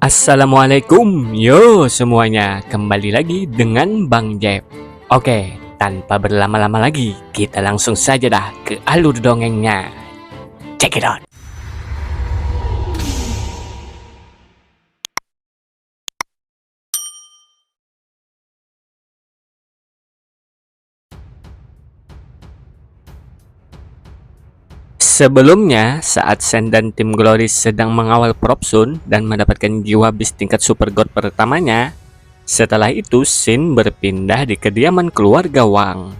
Assalamualaikum, yo semuanya, kembali lagi dengan Bang Jeb. Oke, tanpa berlama-lama lagi, kita langsung saja dah ke alur dongengnya. Check it out. Sebelumnya, saat Sen dan tim Glory sedang mengawal Propsun dan mendapatkan jiwa bis tingkat Super God pertamanya, setelah itu Shin berpindah di kediaman keluarga Wang.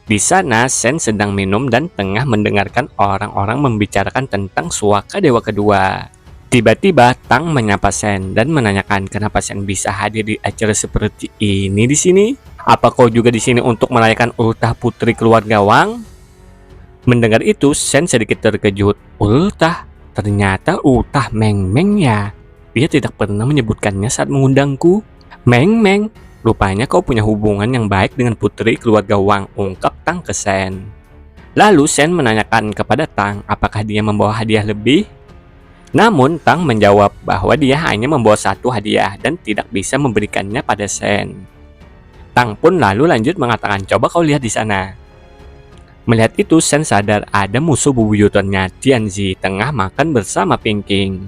Di sana, Sen sedang minum dan tengah mendengarkan orang-orang membicarakan tentang Suaka Dewa kedua. Tiba-tiba Tang menyapa Sen dan menanyakan kenapa Sen bisa hadir di acara seperti ini di sini. Apa kau juga di sini untuk merayakan ultah putri keluarga Wang? Mendengar itu, Sen sedikit terkejut. Ultah? Ternyata ultah Meng Meng ya. Dia tidak pernah menyebutkannya saat mengundangku. Meng Meng, rupanya kau punya hubungan yang baik dengan putri keluarga Wang, ungkap Tang ke Sen. Lalu Sen menanyakan kepada Tang apakah dia membawa hadiah lebih. Namun Tang menjawab bahwa dia hanya membawa satu hadiah dan tidak bisa memberikannya pada Sen. Tang pun lalu lanjut mengatakan, coba kau lihat di sana. Melihat itu, Sen sadar ada musuh bebuyutannya, Tianzi, tengah makan bersama Pinking.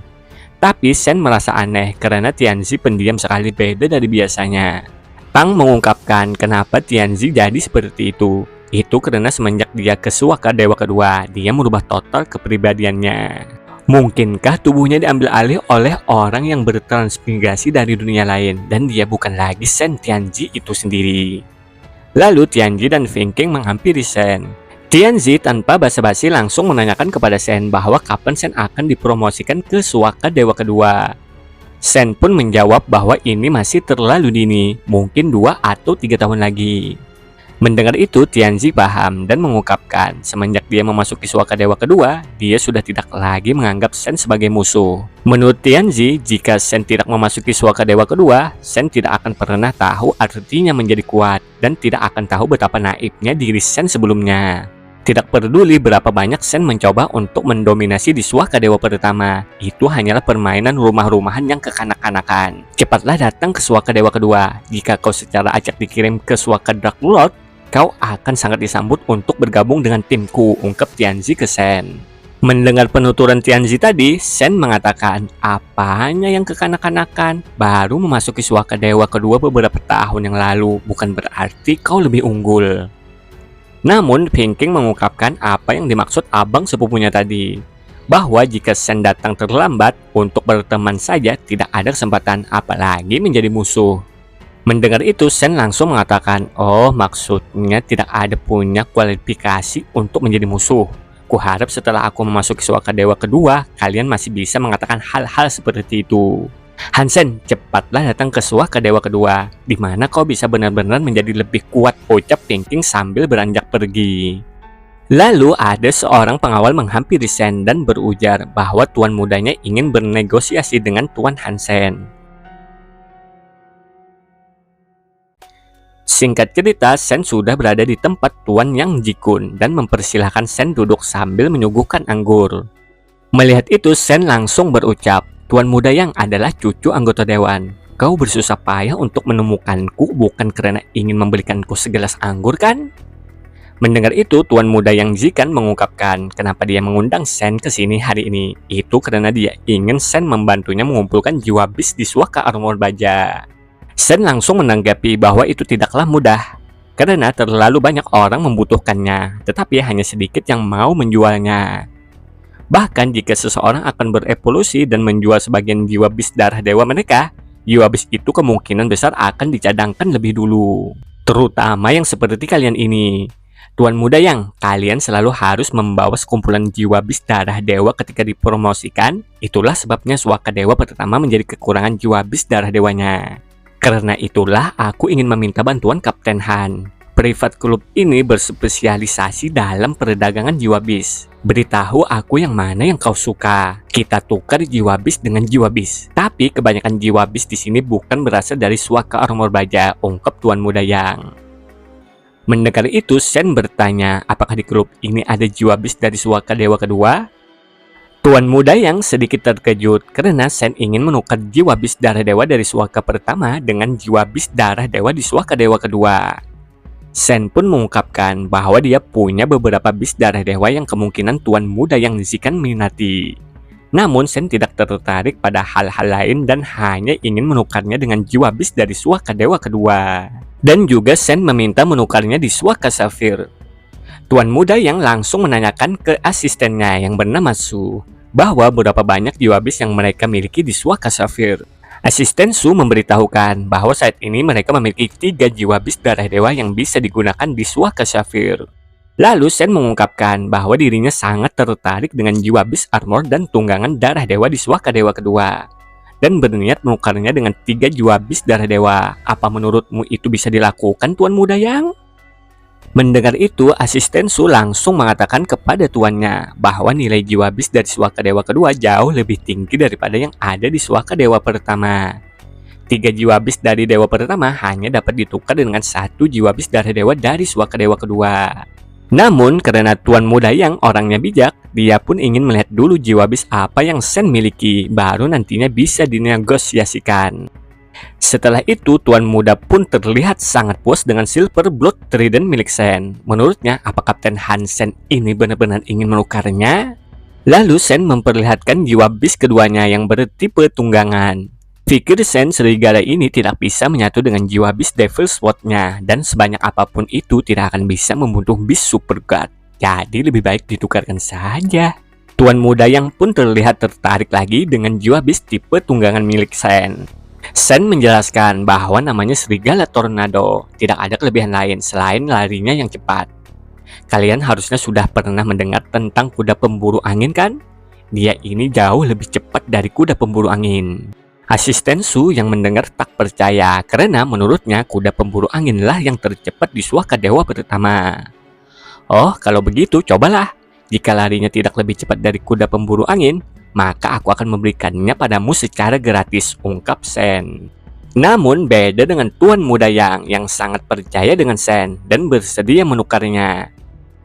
Tapi Sen merasa aneh karena Tianzi pendiam sekali, beda dari biasanya. Tang mengungkapkan kenapa Tianzi jadi seperti itu. Itu karena semenjak dia ke Suaka Dewa kedua, dia merubah total kepribadiannya. Mungkinkah tubuhnya diambil alih oleh orang yang bertransmigrasi dari dunia lain dan dia bukan lagi Sen Tianzi itu sendiri? Lalu Tianzi dan Pinking menghampiri Sen. Tianzi tanpa basa-basi langsung menanyakan kepada Sen bahwa kapan Sen akan dipromosikan ke Suaka Dewa kedua. Sen pun menjawab bahwa ini masih terlalu dini, mungkin 2 atau 3 tahun lagi. Mendengar itu, Tianzi paham dan mengungkapkan semenjak dia memasuki Suaka Dewa kedua, dia sudah tidak lagi menganggap Sen sebagai musuh. Menurut Tianzi, jika Sen tidak memasuki Suaka Dewa kedua, Sen tidak akan pernah tahu artinya menjadi kuat dan tidak akan tahu betapa naifnya diri Sen sebelumnya. Tidak peduli berapa banyak Sen mencoba untuk mendominasi di Suaka Dewa pertama, itu hanyalah permainan rumah-rumahan yang kekanak-kanakan. Cepatlah datang ke Suaka Dewa kedua. Jika kau secara acak dikirim ke Suaka Dark Lord, kau akan sangat disambut untuk bergabung dengan timku, ungkap Tianzi ke Sen. Mendengar penuturan Tianzi tadi, Sen mengatakan, apanya yang kekanak-kanakan? Baru memasuki Suaka Dewa kedua beberapa tahun yang lalu, bukan berarti kau lebih unggul. Namun, Pinking mengungkapkan apa yang dimaksud abang sepupunya tadi, bahwa jika Sen datang terlambat untuk berteman saja tidak ada kesempatan, apalagi menjadi musuh. Mendengar itu, Sen langsung mengatakan, oh maksudnya tidak ada punya kualifikasi untuk menjadi musuh. Kuharap setelah aku memasuki Suaka Dewa kedua, kalian masih bisa mengatakan hal-hal seperti itu. Hansen, cepatlah datang ke Suaka Dewa kedua, di mana kau bisa benar-benar menjadi lebih kuat, ucap Pinking sambil beranjak pergi. Lalu ada seorang pengawal menghampiri Sen dan berujar bahwa tuan mudanya ingin bernegosiasi dengan Tuan Hansen. Singkat cerita, Sen sudah berada di tempat Tuan Yang Jikun dan mempersilahkan Sen duduk sambil menyuguhkan anggur. Melihat itu, Sen langsung berucap, Tuan muda yang adalah cucu anggota dewan. Kau bersusah payah untuk menemukanku bukan karena ingin memberikanku segelas anggur kan? Mendengar itu, Tuan muda yang Zikan mengungkapkan kenapa dia mengundang Sen ke sini hari ini. Itu karena dia ingin Sen membantunya mengumpulkan jiwa bis di Suaka Armor Baja. Sen langsung menanggapi bahwa itu tidaklah mudah, karena terlalu banyak orang membutuhkannya, tetapi hanya sedikit yang mau menjualnya. Bahkan jika seseorang akan berevolusi dan menjual sebagian jiwa bis darah dewa mereka, jiwa bis itu kemungkinan besar akan dicadangkan lebih dulu. Terutama yang seperti kalian ini. Tuan muda yang kalian selalu harus membawa sekumpulan jiwa bis darah dewa ketika dipromosikan. Itulah sebabnya Suaka Dewa pertama menjadi kekurangan jiwa bis darah dewanya. Karena itulah aku ingin meminta bantuan Kapten Han. Privat klub ini berspesialisasi dalam perdagangan jiwa bis. Beritahu aku yang mana yang kau suka. Kita tukar jiwa bis dengan jiwa bis. Tapi kebanyakan jiwa bis di sini bukan berasal dari Suaka Armor Baja, ungkap Tuan muda yang. Mendengar itu, Sen bertanya, apakah di klub ini ada jiwa bis dari Suaka Dewa kedua? Tuan muda yang sedikit terkejut karena Sen ingin menukar jiwa bis darah dewa dari suaka pertama dengan jiwa bis darah dewa di suaka dewa kedua. Sen pun mengungkapkan bahwa dia punya beberapa bis darah dewa yang kemungkinan tuan muda yang Zikan minati. Namun Sen tidak tertarik pada hal-hal lain dan hanya ingin menukarnya dengan jiwa bis dari suaka dewa kedua. Dan juga Sen meminta menukarnya di suaka Safir. Tuan muda yang langsung menanyakan ke asistennya yang bernama Su bahwa berapa banyak jiwa bis yang mereka miliki di suaka Safir. Asisten Su memberitahukan bahwa saat ini mereka memiliki 3 jiwa bis darah dewa yang bisa digunakan di suaka Safir. Lalu Sen mengungkapkan bahwa dirinya sangat tertarik dengan jiwa bis armor dan tunggangan darah dewa di suaka dewa kedua, dan berniat menukarnya dengan 3 jiwa bis darah dewa. Apa menurutmu itu bisa dilakukan, Tuan Muda Yang? Mendengar itu, asisten Su langsung mengatakan kepada tuannya bahwa nilai jiwa bis dari suaka dewa kedua jauh lebih tinggi daripada yang ada di suaka dewa pertama. 3 jiwa bis dari dewa pertama hanya dapat ditukar dengan 1 jiwa bis dari dewa dari suaka dewa kedua. Namun karena Tuan Muda Yang orangnya bijak, dia pun ingin melihat dulu jiwa bis apa yang Sen miliki, baru nantinya bisa dinegosiasikan. Setelah itu, Tuan Muda pun terlihat sangat puas dengan Silver Blood Trident milik Sen. Menurutnya, apa Kapten Hansen ini benar-benar ingin menukarnya? Lalu Sen memperlihatkan jiwa bis keduanya yang bertipe tunggangan. Pikir Sen serigala ini tidak bisa menyatu dengan jiwa bis Devil Sword-nya, dan sebanyak apapun itu tidak akan bisa membunuh bis Super God. Jadi lebih baik ditukarkan saja. Tuan Muda Yang pun terlihat tertarik lagi dengan jiwa bis tipe tunggangan milik Sen. Sen menjelaskan bahwa namanya Serigala Tornado, tidak ada kelebihan lain selain larinya yang cepat. Kalian harusnya sudah pernah mendengar tentang kuda pemburu angin kan? Dia ini jauh lebih cepat dari kuda pemburu angin. Asisten Su yang mendengar tak percaya karena menurutnya kuda pemburu anginlah yang tercepat di suaka dewa pertama. Oh, kalau begitu cobalah. Jika larinya tidak lebih cepat dari kuda pemburu angin, maka aku akan memberikannya padamu secara gratis, ungkap Sen. Namun beda dengan Tuan Muda yang sangat percaya dengan Sen dan bersedia menukarnya.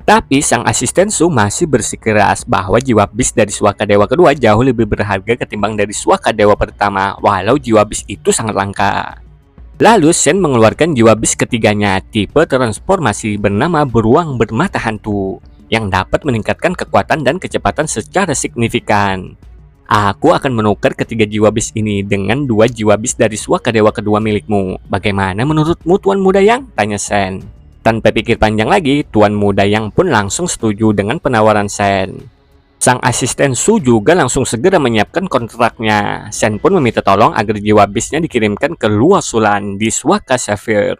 Tapi sang asisten Su masih bersikeras bahwa jiwa bis dari suaka dewa kedua jauh lebih berharga ketimbang dari suaka dewa pertama, walau jiwa bis itu sangat langka. Lalu Sen mengeluarkan jiwa bis ketiganya, tipe transformasi bernama Beruang Bermata Hantu, yang dapat meningkatkan kekuatan dan kecepatan secara signifikan. Aku akan menukar ketiga jiwa bis ini dengan 2 jiwa bis dari suaka dewa kedua milikmu. Bagaimana menurutmu, Tuan Muda Yang? Tanya Sen. Tanpa pikir panjang lagi, Tuan Muda Yang pun langsung setuju dengan penawaran Sen. Sang asisten Su juga langsung segera menyiapkan kontraknya. Sen pun meminta tolong agar jiwa bisnya dikirimkan ke Luar Sulan di suaka Safir.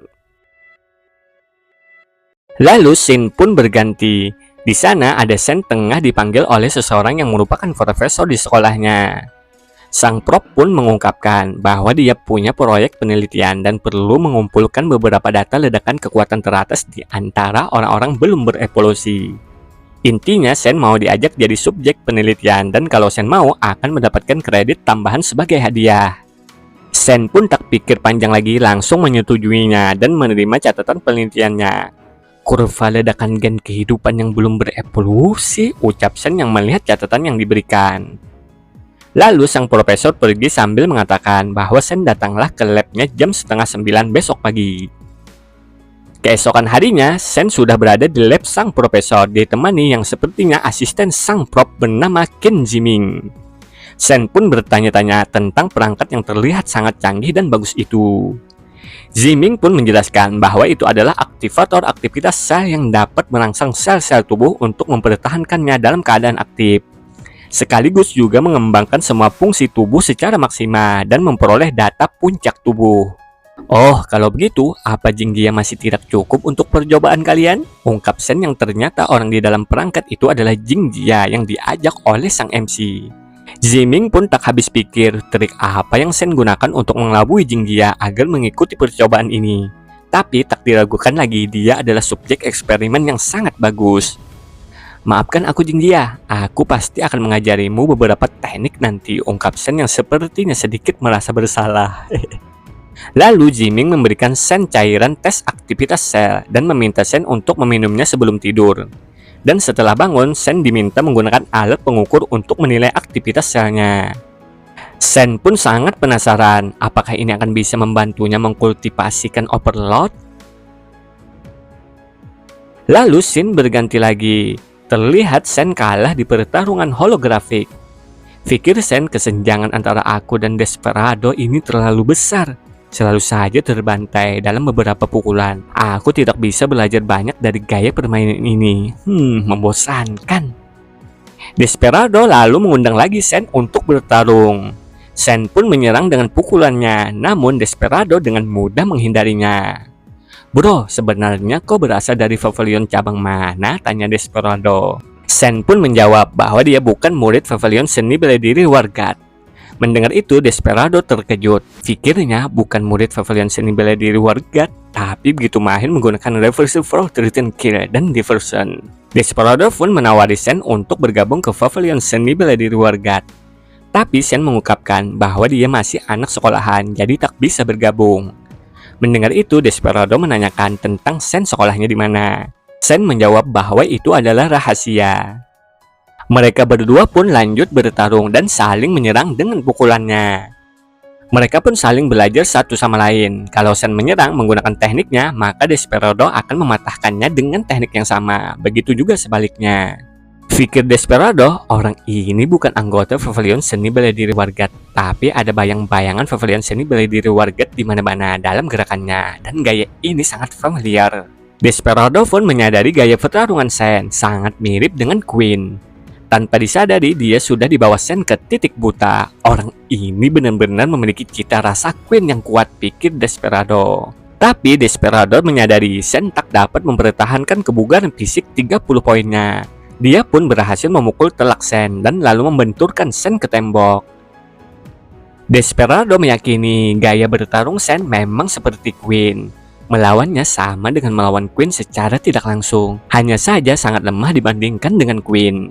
Lalu scene pun berganti. Di sana ada Sen tengah dipanggil oleh seseorang yang merupakan profesor di sekolahnya. Sang prof pun mengungkapkan bahwa dia punya proyek penelitian dan perlu mengumpulkan beberapa data ledakan kekuatan teratas di antara orang-orang belum berevolusi. Intinya Sen mau diajak jadi subjek penelitian dan kalau Sen mau akan mendapatkan kredit tambahan sebagai hadiah. Sen pun tak pikir panjang lagi langsung menyetujuinya dan menerima catatan penelitiannya. Kurva ledakan gen kehidupan yang belum berevolusi, ucap Sen yang melihat catatan yang diberikan. Lalu sang profesor pergi sambil mengatakan bahwa Sen datanglah ke labnya jam 8:30 besok pagi. Keesokan harinya, Sen sudah berada di lab sang profesor ditemani yang sepertinya asisten sang prof bernama Ken Jiming. Sen pun bertanya-tanya tentang perangkat yang terlihat sangat canggih dan bagus itu. Ziming pun menjelaskan bahwa itu adalah aktivator aktivitas sel yang dapat merangsang sel-sel tubuh untuk mempertahankannya dalam keadaan aktif. Sekaligus juga mengembangkan semua fungsi tubuh secara maksimal dan memperoleh data puncak tubuh. Oh, kalau begitu, apa Jingjia masih tidak cukup untuk percobaan kalian? Ungkap Sen yang ternyata orang di dalam perangkat itu adalah Jingjia yang diajak oleh sang MC. Ziming pun tak habis pikir trik apa yang Sen gunakan untuk mengelabui Jingjia agar mengikuti percobaan ini. Tapi tak diragukan lagi, dia adalah subjek eksperimen yang sangat bagus. Maafkan aku Jingjia, aku pasti akan mengajarimu beberapa teknik nanti, ungkap Sen yang sepertinya sedikit merasa bersalah. Lalu Ziming memberikan Sen cairan tes aktivitas sel dan meminta Sen untuk meminumnya sebelum tidur. Dan setelah bangun, Sen diminta menggunakan alat pengukur untuk menilai aktivitas selnya. Sen pun sangat penasaran apakah ini akan bisa membantunya mengkultivasikan Overlord. Lalu scene berganti lagi. Terlihat Sen kalah di pertarungan holografik. Pikir Sen kesenjangan antara aku dan Desperado ini terlalu besar. Selalu saja terbantai dalam beberapa pukulan. Aku tidak bisa belajar banyak dari gaya permainan ini. Membosankan. Desperado lalu mengundang lagi Sen untuk bertarung. Sen pun menyerang dengan pukulannya, namun Desperado dengan mudah menghindarinya. Bro, sebenarnya kau berasal dari pavilion cabang mana? Tanya Desperado. Sen pun menjawab bahwa dia bukan murid pavilion seni bela diri Wargat. Mendengar itu, Desperado terkejut. Pikirnya bukan murid pavilion seni bela diri Wargat, tapi begitu mahir menggunakan reversal throw, threaten kill, dan diversion. Desperado pun menawari Sen untuk bergabung ke pavilion seni bela diri Wargat. Tapi Sen mengungkapkan bahwa dia masih anak sekolahan, jadi tak bisa bergabung. Mendengar itu, Desperado menanyakan tentang Sen sekolahnya di mana. Sen menjawab bahwa itu adalah rahasia. Mereka berdua pun lanjut bertarung dan saling menyerang dengan pukulannya. Mereka pun saling belajar satu sama lain. Kalau Sen menyerang menggunakan tekniknya, maka Desperado akan mematahkannya dengan teknik yang sama. Begitu juga sebaliknya. Pikir Desperado, orang ini bukan anggota pavilion seni bela diri Wargat, tapi ada bayang-bayangan pavilion seni bela diri Wargat di mana-mana dalam gerakannya, dan gaya ini sangat familiar. Desperado pun menyadari gaya pertarungan Sen sangat mirip dengan Queen. Tanpa disadari, dia sudah dibawa Sen ke titik buta. Orang ini benar-benar memiliki cita rasa Queen yang kuat, pikir Desperado. Tapi Desperado menyadari Sen tak dapat mempertahankan kebugaran fisik 30 poinnya. Dia pun berhasil memukul telak Sen dan lalu membenturkan Sen ke tembok. Desperado meyakini gaya bertarung Sen memang seperti Queen. Melawannya sama dengan melawan Queen secara tidak langsung. Hanya saja sangat lemah dibandingkan dengan Queen.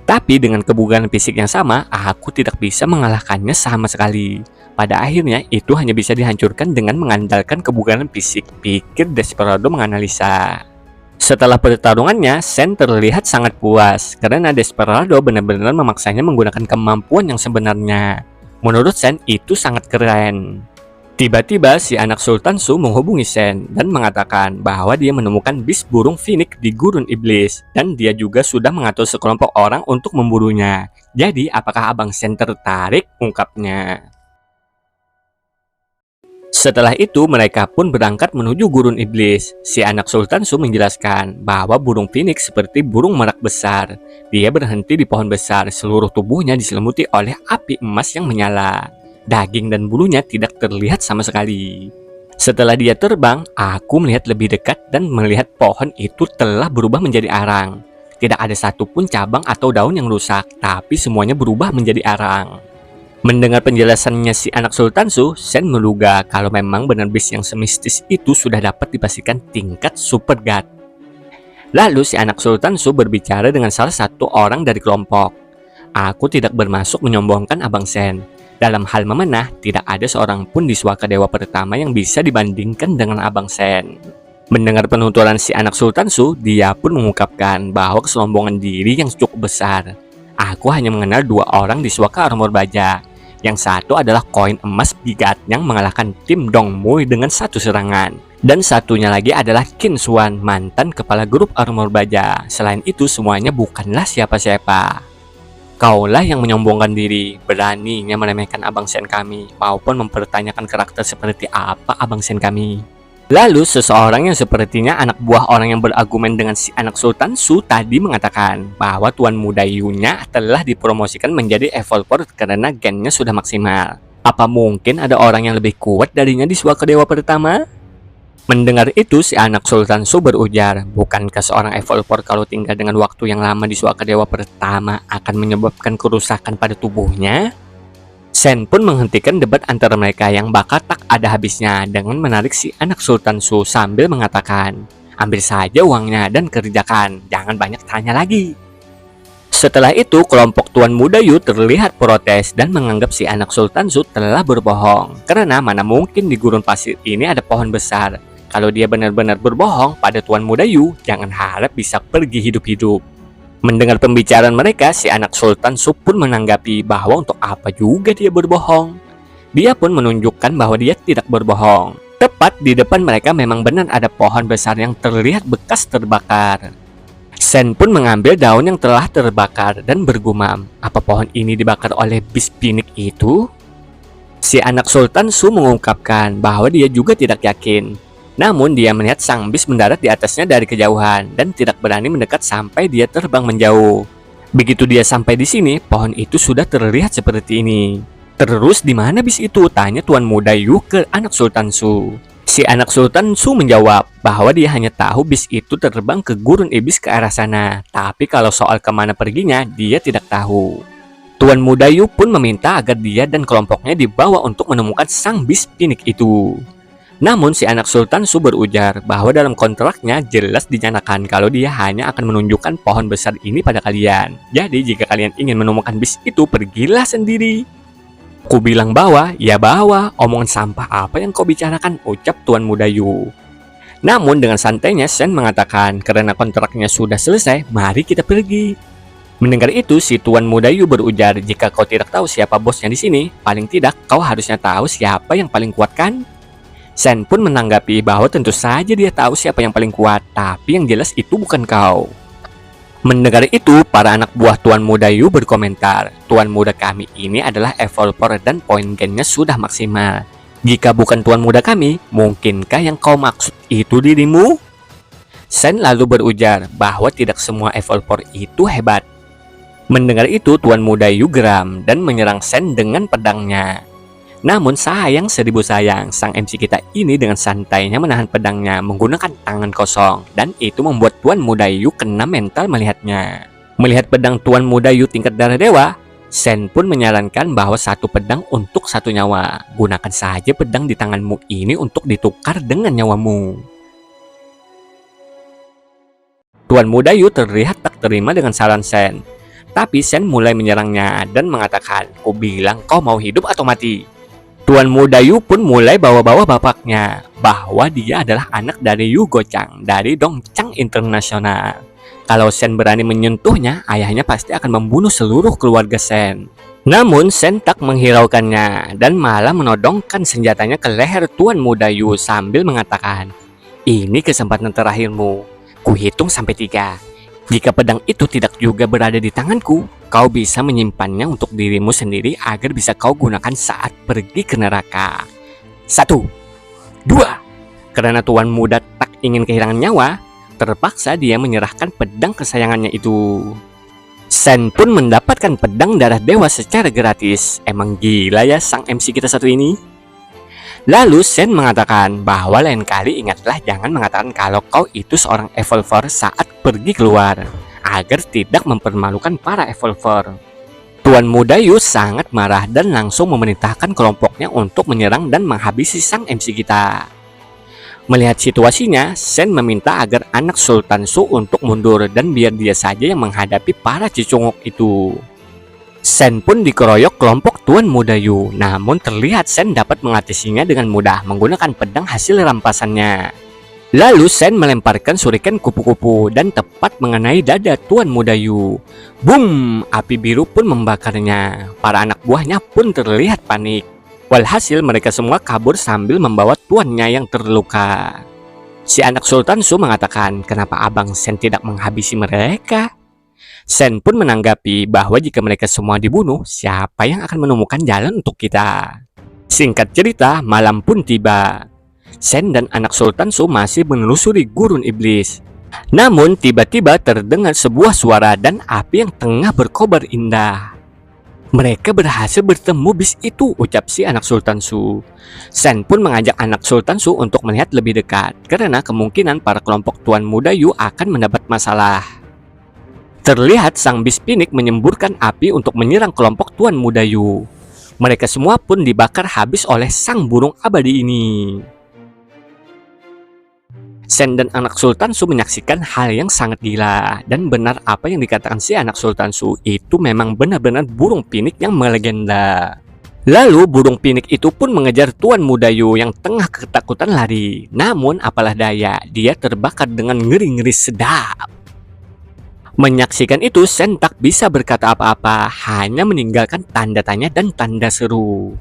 Tapi dengan kebugaran fisik yang sama, aku tidak bisa mengalahkannya sama sekali. Pada akhirnya, itu hanya bisa dihancurkan dengan mengandalkan kebugaran fisik, pikir Desperado menganalisa. Setelah pertarungannya, Sen terlihat sangat puas karena Desperado benar-benar memaksanya menggunakan kemampuan yang sebenarnya. Menurut Sen, itu sangat keren. Tiba-tiba si anak Sultan Su menghubungi Sen dan mengatakan bahwa dia menemukan bis burung Phoenix di gurun iblis dan dia juga sudah mengatur sekelompok orang untuk memburunya. Jadi apakah Abang Sen tertarik? Ungkapnya. Setelah itu mereka pun berangkat menuju gurun iblis. Si anak Sultan Su menjelaskan bahwa burung Phoenix seperti burung merak besar. Dia berhenti di pohon besar, seluruh tubuhnya diselimuti oleh api emas yang menyala. Daging dan bulunya tidak terlihat sama sekali. Setelah dia terbang, aku melihat lebih dekat dan melihat pohon itu telah berubah menjadi arang. Tidak ada satupun cabang atau daun yang rusak, tapi semuanya berubah menjadi arang. Mendengar penjelasannya si anak Sultan Su, Sen menduga kalau memang benar bis yang semistis itu sudah dapat dipastikan tingkat super god. Lalu si anak Sultan Su berbicara dengan salah satu orang dari kelompok. Aku tidak bermaksud menyombongkan Abang Sen. Dalam hal memanah, tidak ada seorang pun di Suaka Dewa pertama yang bisa dibandingkan dengan Abang Sen. Mendengar penuturan si anak Sultan Su, dia pun mengungkapkan bahwa kesombongan diri yang cukup besar. Aku hanya mengenal dua orang di Suaka Armor Baja. Yang satu adalah koin emas Bigat yang mengalahkan tim Dongmui dengan satu serangan. Dan satunya lagi adalah Qin Xuan, mantan kepala grup Armor Baja. Selain itu semuanya bukanlah siapa-siapa. Kaulah yang menyombongkan diri, beraninya meremehkan Abang Sen kami, maupun mempertanyakan karakter seperti apa Abang Sen kami. Lalu seseorang yang sepertinya anak buah orang yang berargumen dengan si anak Sultan Su tadi mengatakan bahwa Tuan Muda Yunya telah dipromosikan menjadi Evolver karena gennya sudah maksimal. Apa mungkin ada orang yang lebih kuat darinya di Suaka Dewa pertama? Mendengar itu, si anak Sultan Su berujar, bukankah seorang Evolver kalau tinggal dengan waktu yang lama di Suaka Dewa pertama akan menyebabkan kerusakan pada tubuhnya? Sen pun menghentikan debat antara mereka yang bakal tak ada habisnya dengan menarik si anak Sultan Su sambil mengatakan, ambil saja uangnya dan kerjakan, jangan banyak tanya lagi. Setelah itu, kelompok Tuan Muda Yu terlihat protes dan menganggap si anak Sultan Su telah berbohong. Karena mana mungkin di gurun pasir ini ada pohon besar. kalau dia benar-benar berbohong pada Tuan Muda Yu, jangan harap bisa pergi hidup-hidup. Mendengar pembicaraan mereka, si anak Sultan Su pun menanggapi bahwa untuk apa juga dia berbohong. Dia pun menunjukkan bahwa dia tidak berbohong. Tepat di depan mereka memang benar ada pohon besar yang terlihat bekas terbakar. Sen pun mengambil daun yang telah terbakar dan bergumam, apa pohon ini dibakar oleh bis pinik itu? Si anak Sultan Su mengungkapkan bahwa dia juga tidak yakin. Namun dia melihat sang bis mendarat di atasnya dari kejauhan dan tidak berani mendekat sampai dia terbang menjauh. Begitu dia sampai di sini, pohon itu sudah terlihat seperti ini. Terus di mana bis itu? Tanya Tuan Muda Yu ke anak Sultan Su. Si anak Sultan Su menjawab bahwa dia hanya tahu bis itu terbang ke gurun iblis ke arah sana. Tapi kalau soal kemana perginya, dia tidak tahu. Tuan Muda Yu pun meminta agar dia dan kelompoknya dibawa untuk menemukan sang bis pinik itu. Namun si anak Sultan Su berujar bahwa dalam kontraknya jelas dinyatakan kalau dia hanya akan menunjukkan pohon besar ini pada kalian. Jadi jika kalian ingin menemukan bis itu, pergilah sendiri. Ku bilang bawa, ya bawa. Omongan sampah apa yang kau bicarakan, ucap Tuan Muda Yu. Namun dengan santainya Sen mengatakan karena kontraknya sudah selesai, mari kita pergi. Mendengar itu, si Tuan Muda Yu berujar, jika kau tidak tahu siapa bosnya di sini, paling tidak kau harusnya tahu siapa yang paling kuat kan? Sen pun menanggapi bahwa tentu saja dia tahu siapa yang paling kuat, tapi yang jelas itu bukan kau. Mendengar itu, para anak buah Tuan Muda Yu berkomentar, Tuan Muda kami ini adalah evolver dan poin gennya sudah maksimal. Jika bukan Tuan Muda kami, mungkinkah yang kau maksud itu dirimu? Sen lalu berujar bahwa tidak semua evolver itu hebat. Mendengar itu, Tuan Muda Yu geram dan menyerang Sen dengan pedangnya. Namun sayang seribu sayang, sang MC kita ini dengan santainya menahan pedangnya menggunakan tangan kosong. Dan itu membuat Tuan Muda Yu kena mental melihatnya. Melihat pedang Tuan Muda Yu tingkat darah dewa, Sen pun menyarankan bahwa satu pedang untuk satu nyawa. Gunakan saja pedang di tanganmu ini untuk ditukar dengan nyawamu. Tuan Muda Yu terlihat tak terima dengan saran Sen. Tapi Sen mulai menyerangnya dan mengatakan, ku bilang kau mau hidup atau mati. Tuan Muda Yu pun mulai bawa-bawa bapaknya, bahwa dia adalah anak dari Yu Gochang dari Dongchang Internasional. Kalau Sen berani menyentuhnya, ayahnya pasti akan membunuh seluruh keluarga Sen. Namun Sen tak menghiraukannya dan malah menodongkan senjatanya ke leher Tuan Muda Yu sambil mengatakan, ini kesempatan terakhirmu, ku hitung sampai 3. Jika pedang itu tidak juga berada di tanganku, kau bisa menyimpannya untuk dirimu sendiri agar bisa kau gunakan saat pergi ke neraka. 1, 2. Karena Tuan Muda tak ingin kehilangan nyawa, terpaksa dia menyerahkan pedang kesayangannya itu. Sen pun mendapatkan pedang darah dewa secara gratis. Emang gila ya sang MC kita satu ini. Lalu Sen mengatakan bahwa lain kali ingatlah jangan mengatakan kalau kau itu seorang evolver saat pergi keluar, agar tidak mempermalukan para evolver. Tuan Muda Yu sangat marah dan langsung memerintahkan kelompoknya untuk menyerang dan menghabisi sang MC kita. Melihat situasinya, Sen meminta agar anak Sultan Su untuk mundur dan biar dia saja yang menghadapi para cicunguk itu. Sen pun dikeroyok kelompok Tuan Muda Yu, namun terlihat Sen dapat mengatasinya dengan mudah menggunakan pedang hasil rampasannya. Lalu Sen melemparkan shuriken kupu-kupu dan tepat mengenai dada Tuan Muda Yu. Boom! Api biru pun membakarnya. Para anak buahnya pun terlihat panik. Walhasil mereka semua kabur sambil membawa tuannya yang terluka. Si anak Sultan Su mengatakan, kenapa Abang Sen tidak menghabisi mereka? Sen pun menanggapi bahwa jika mereka semua dibunuh, siapa yang akan menemukan jalan untuk kita? Singkat cerita, malam pun tiba. Sen dan anak Sultan Su masih menelusuri gurun iblis. Namun tiba-tiba terdengar sebuah suara dan api yang tengah berkobar indah. Mereka berhasil bertemu bis itu, ucap si anak Sultan Su. Sen pun mengajak anak Sultan Su untuk melihat lebih dekat, karena kemungkinan para kelompok Tuan Muda Yu akan mendapat masalah. Terlihat sang bis pinik menyemburkan api untuk menyerang kelompok Tuan Muda Yu. Mereka semua pun dibakar habis oleh sang burung abadi ini. Sen dan anak Sultan Su menyaksikan hal yang sangat gila. Dan benar apa yang dikatakan si anak Sultan Su, itu memang benar-benar burung pinik yang melegenda. Lalu burung pinik itu pun mengejar Tuan Muda Yu yang tengah ketakutan lari. Namun apalah daya, dia terbakar dengan ngeri-ngeri sedap. Menyaksikan itu, Sen tak bisa berkata apa-apa, hanya meninggalkan tanda tanya dan tanda seru.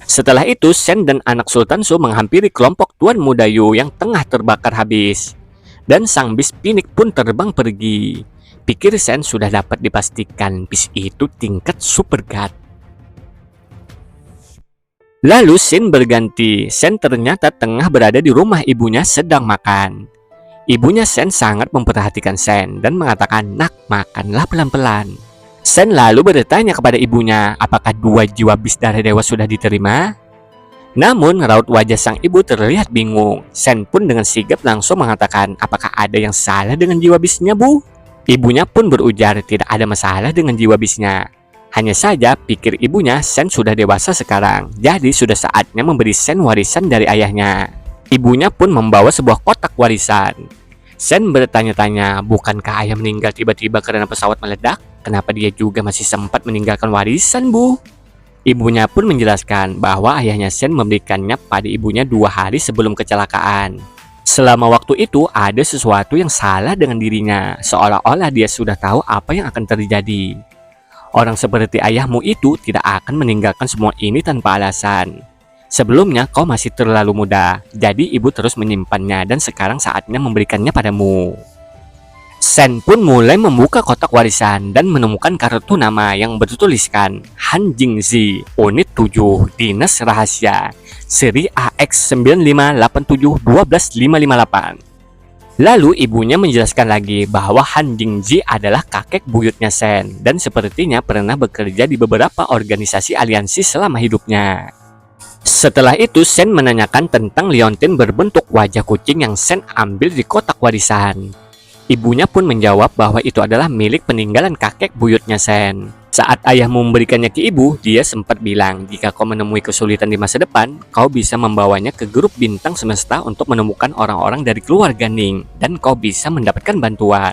Setelah itu, Sen dan anak Sultan Su menghampiri kelompok Tuan Muda Yu yang tengah terbakar habis. Dan sang bis pinik pun terbang pergi. Pikir Sen sudah dapat dipastikan bis itu tingkat super god. Lalu scene berganti. Sen ternyata tengah berada di rumah ibunya sedang makan. Ibunya Sen sangat memperhatikan Sen dan mengatakan, "Nak, makanlah pelan-pelan." Sen lalu bertanya kepada ibunya, apakah 2 jiwa bis darah dewa sudah diterima? Namun raut wajah sang ibu terlihat bingung. Sen pun dengan sigap langsung mengatakan, apakah ada yang salah dengan jiwa bisnya, Bu? Ibunya pun berujar tidak ada masalah dengan jiwa bisnya. Hanya saja pikir ibunya, Sen sudah dewasa sekarang, jadi sudah saatnya memberi Sen warisan dari ayahnya. Ibunya pun membawa sebuah kotak warisan. Sen bertanya-tanya, bukankah ayah meninggal tiba-tiba karena pesawat meledak? Kenapa dia juga masih sempat meninggalkan warisan, Bu? Ibunya pun menjelaskan bahwa ayahnya Sen memberikannya pada ibunya 2 hari sebelum kecelakaan. Selama waktu itu ada sesuatu yang salah dengan dirinya, seolah-olah dia sudah tahu apa yang akan terjadi. Orang seperti ayahmu itu tidak akan meninggalkan semua ini tanpa alasan. Sebelumnya kau masih terlalu muda, jadi ibu terus menyimpannya dan sekarang saatnya memberikannya padamu. Sen pun mulai membuka kotak warisan dan menemukan kartu nama yang bertuliskan Han Jingzi, Unit 7, Dinas Rahasia, seri AX9587-12558. Lalu ibunya menjelaskan lagi bahwa Han Jingzi adalah kakek buyutnya Sen dan sepertinya pernah bekerja di beberapa organisasi aliansi selama hidupnya. Setelah itu Sen menanyakan tentang liontin berbentuk wajah kucing yang Sen ambil di kotak warisan. Ibunya pun menjawab bahwa itu adalah milik peninggalan kakek buyutnya Sen. Saat ayahmu memberikannya ke ibu, dia sempat bilang jika kau menemui kesulitan di masa depan, kau bisa membawanya ke grup bintang semesta untuk menemukan orang-orang dari keluarga Ning dan kau bisa mendapatkan bantuan.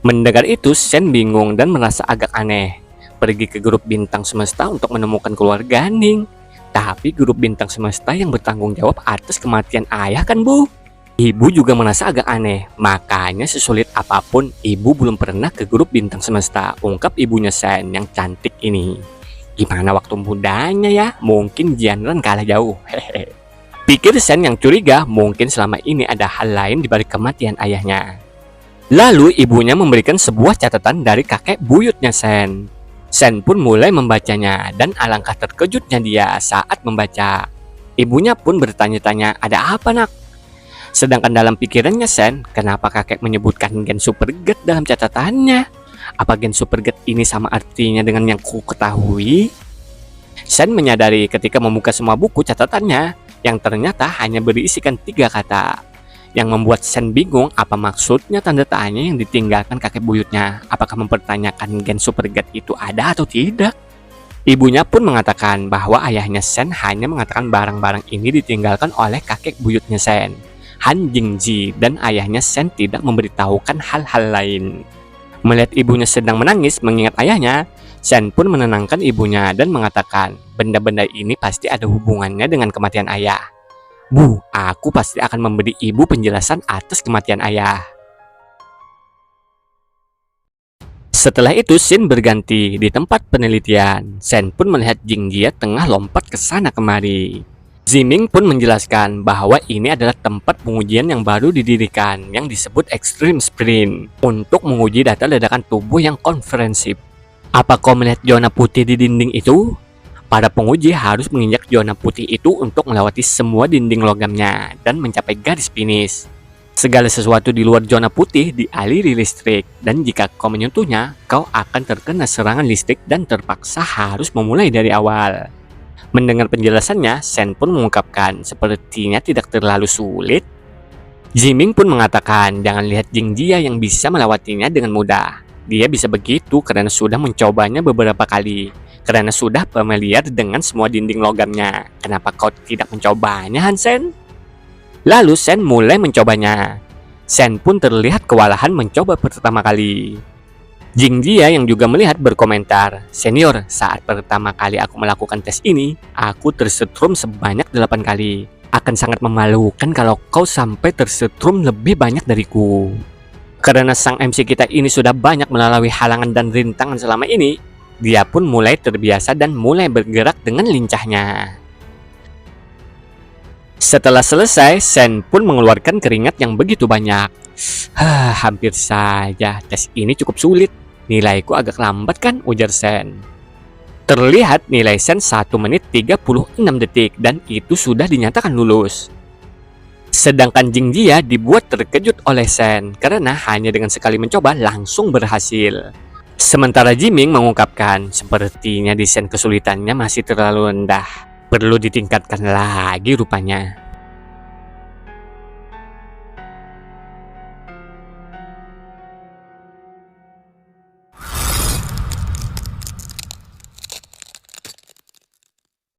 Mendengar itu, Sen bingung dan merasa agak aneh. Pergi ke grup bintang semesta untuk menemukan keluarga Ning. Tapi grup bintang semesta yang bertanggung jawab atas kematian ayah kan, Bu? Ibu juga merasa agak aneh, makanya sesulit apapun ibu belum pernah ke grup bintang semesta, ungkap ibunya Sen yang cantik ini. Gimana waktu mudanya ya? Mungkin Jianren kalah jauh. Hehehe. Pikir Sen yang curiga, mungkin selama ini ada hal lain di balik kematian ayahnya. Lalu ibunya memberikan sebuah catatan dari kakek buyutnya Sen. Sen pun mulai membacanya dan alangkah terkejutnya dia saat membaca. Ibunya pun bertanya-tanya, ada apa nak? Sedangkan dalam pikirannya Sen, kenapa kakek menyebutkan gen super god dalam catatannya? Apa gen super god ini sama artinya dengan yang ku ketahui? Sen menyadari ketika membuka semua buku catatannya, yang ternyata hanya berisikan 3 kata. Yang membuat Sen bingung apa maksudnya tanda tanya yang ditinggalkan kakek buyutnya. Apakah mempertanyakan gen super god itu ada atau tidak? Ibunya pun mengatakan bahwa ayahnya Sen hanya mengatakan barang-barang ini ditinggalkan oleh kakek buyutnya Sen, Han Jingzi, dan ayahnya Sen tidak memberitahukan hal-hal lain. Melihat ibunya sedang menangis mengingat ayahnya, Sen pun menenangkan ibunya dan mengatakan, benda-benda ini pasti ada hubungannya dengan kematian ayah. Bu, aku pasti akan memberi ibu penjelasan atas kematian ayah. Setelah itu scene berganti di tempat penelitian. Sen pun melihat Jingjia tengah lompat ke sana kemari. Ziming pun menjelaskan bahwa ini adalah tempat pengujian yang baru didirikan yang disebut Extreme Sprint untuk menguji data ledakan tubuh yang konferensif. Apa kau melihat zona putih di dinding itu? Para penguji harus menginjak zona putih itu untuk melewati semua dinding logamnya dan mencapai garis finish. Segala sesuatu di luar zona putih dialiri listrik, dan jika kau menyentuhnya, kau akan terkena serangan listrik dan terpaksa harus memulai dari awal. Mendengar penjelasannya, Sen pun mengungkapkan sepertinya tidak terlalu sulit. Ziming pun mengatakan jangan lihat Jingjia yang bisa melewatinya dengan mudah. Dia bisa begitu karena sudah mencobanya beberapa kali. Karena sudah familiar dengan semua dinding logamnya. Kenapa kau tidak mencobanya, Hansen? Lalu Sen mulai mencobanya. Sen pun terlihat kewalahan mencoba pertama kali. Jingjia yang juga melihat berkomentar, "Senior, saat pertama kali aku melakukan tes ini, aku tersetrum sebanyak 8 kali. Akan sangat memalukan kalau kau sampai tersetrum lebih banyak dariku." Karena sang MC kita ini sudah banyak melalui halangan dan rintangan selama ini, dia pun mulai terbiasa dan mulai bergerak dengan lincahnya. Setelah selesai, Sen pun mengeluarkan keringat yang begitu banyak. Hampir saja, tes ini cukup sulit. Nilaiku agak lambat kan, ujar Sen. Terlihat nilai Sen 1 menit 36 detik dan itu sudah dinyatakan lulus. Sedangkan Jingjia dibuat terkejut oleh Sen karena hanya dengan sekali mencoba langsung berhasil. Sementara Jiming mengungkapkan, sepertinya desain kesulitannya masih terlalu rendah. Perlu ditingkatkan lagi rupanya.